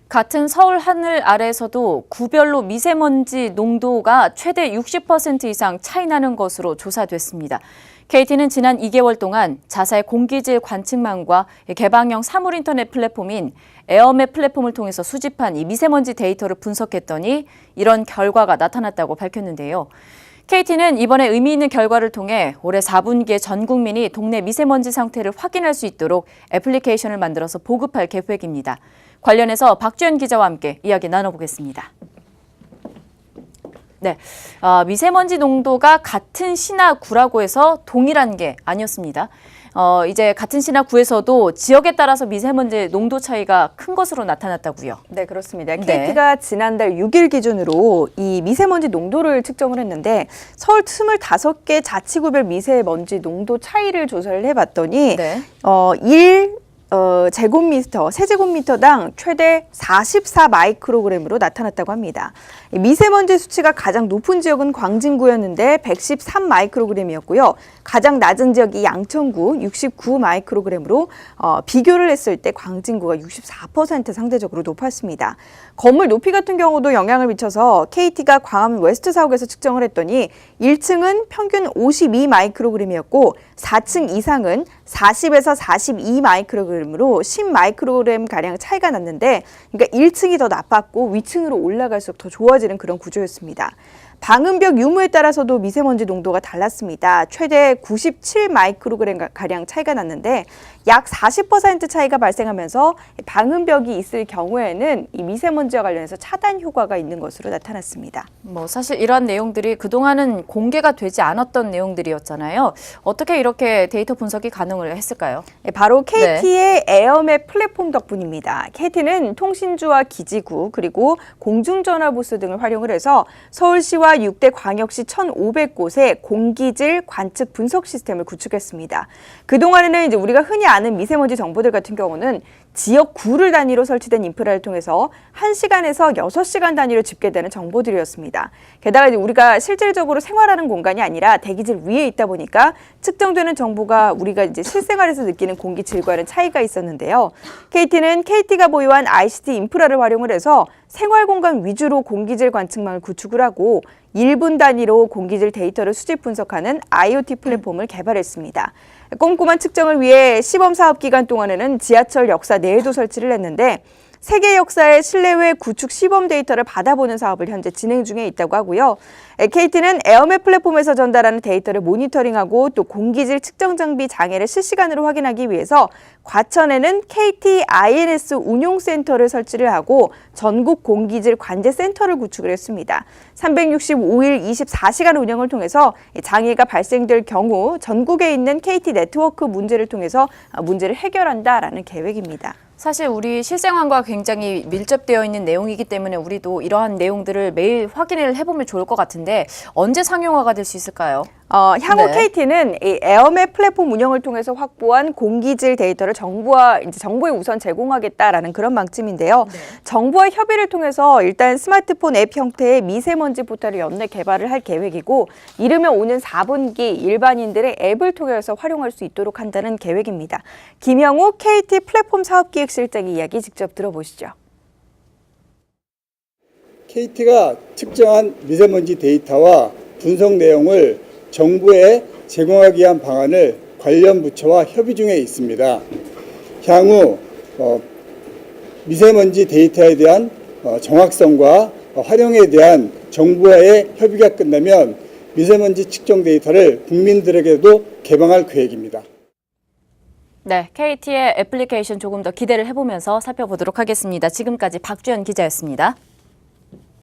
같은 서울 하늘 아래에서도 구별로 미세먼지 농도가 최대 60% 이상 차이 나는 것으로 조사됐습니다. KT는 지난 2개월 동안 자사의 공기질 관측망과 개방형 사물 인터넷 플랫폼인 에어맵 플랫폼을 통해서 수집한 이 미세먼지 데이터를 분석했더니 이런 결과가 나타났다고 밝혔는데요. KT는 이번에 의미 있는 결과를 통해 올해 4분기에 전 국민이 동네 미세먼지 상태를 확인할 수 있도록 애플리케이션을 만들어서 보급할 계획입니다. 관련해서 박주연 기자와 함께 이야기 나눠보겠습니다. 네, 미세먼지 농도가 같은 시나 구라고 해서 동일한 게 아니었습니다. 이제 같은 시나 구에서도 지역에 따라서 미세먼지 농도 차이가 큰 것으로 나타났다고요. 네, 그렇습니다. KT가 지난달 6일 기준으로 이 미세먼지 농도를 측정을 했는데 서울 25개 자치구별 미세먼지 농도 차이를 조사를 해봤더니 세제곱미터당 최대 44 마이크로그램으로 나타났다고 합니다. 미세먼지 수치가 가장 높은 지역은 광진구였는데 113 마이크로그램이었고요. 가장 낮은 지역이 양천구 69 마이크로그램으로 비교를 했을 때 광진구가 64% 상대적으로 높았습니다. 건물 높이 같은 경우도 영향을 미쳐서 KT가 광화문 웨스트 사옥에서 측정을 했더니 1층은 평균 52 마이크로그램이었고 4층 이상은 40에서 42 마이크로그램으로 10 마이크로그램 가량 차이가 났는데, 그러니까 1층이 더 나빴고 위층으로 올라갈수록 더 좋아지는 그런 구조였습니다. 방음벽 유무에 따라서도 미세먼지 농도가 달랐습니다. 최대 97 마이크로그램 가량 차이가 났는데 약 40% 차이가 발생하면서 방음벽이 있을 경우에는 이 미세먼지와 관련해서 차단 효과가 있는 것으로 나타났습니다. 사실 이러한 내용들이 그동안은 공개가 되지 않았던 내용들이었잖아요. 어떻게 이렇게 데이터 분석이 가능을 했을까요? 바로 KT의 에어맵 플랫폼 덕분입니다. KT는 통신주와 기지구 그리고 공중전화 부스 등을 활용을 해서 서울시와 6대 광역시 1,500곳의 공기질 관측 분석 시스템을 구축했습니다. 그동안에는 이제 우리가 흔히 아는 미세먼지 정보들 같은 경우는 지역구를 단위로 설치된 인프라를 통해서 1시간에서 6시간 단위로 집계되는 정보들이었습니다. 게다가 이제 우리가 실질적으로 생활하는 공간이 아니라 대기질 위에 있다 보니까 측정되는 정보가 우리가 이제 실생활에서 느끼는 공기질과는 차이가 있었는데요. KT는 KT가 보유한 ICT 인프라를 활용을 해서 생활 공간 위주로 공기질 관측망을 구축을 하고 1분 단위로 공기질 데이터를 수집 분석하는 IoT 플랫폼을 개발했습니다. 꼼꼼한 측정을 위해 시범 사업 기간 동안에는 지하철 역사 내에도 설치를 했는데 세계 역사의 실내외 구축 시범 데이터를 받아보는 사업을 현재 진행 중에 있다고 하고요. KT는 에어맵 플랫폼에서 전달하는 데이터를 모니터링하고 또 공기질 측정 장비 장애를 실시간으로 확인하기 위해서 과천에는 KT INS 운용센터를 설치를 하고 전국 공기질 관제 센터를 구축을 했습니다. 365일 24시간 운영을 통해서 장애가 발생될 경우 전국에 있는 KT 네트워크 문제를 통해서 문제를 해결한다라는 계획입니다. 사실 우리 실생활과 굉장히 밀접되어 있는 내용이기 때문에 우리도 이러한 내용들을 매일 확인을 해보면 좋을 것 같은데 언제 상용화가 될 수 있을까요? 향후 KT는 이 에어맵 플랫폼 운영을 통해서 확보한 공기질 데이터를 정부에 우선 제공하겠다라는 그런 방침인데요. 정부와 협의를 통해서 일단 스마트폰 앱 형태의 미세먼지 포털을 연내 개발을 할 계획이고 이르면 오는 4분기 일반인들의 앱을 통해서 활용할 수 있도록 한다는 계획입니다. 김영욱 KT 플랫폼 사업기획실장의 이야기 직접 들어보시죠. KT가 측정한 미세먼지 데이터와 분석 내용을 정부에 제공하기 위한 방안을 관련 부처와 협의 중에 있습니다. 향후 미세먼지 데이터에 대한 정확성과 활용에 대한 정부와의 협의가 끝나면 미세먼지 측정 데이터를 국민들에게도 개방할 계획입니다. 네, KT의 애플리케이션 조금 더 기대를 해보면서 살펴보도록 하겠습니다. 지금까지 박주연 기자였습니다.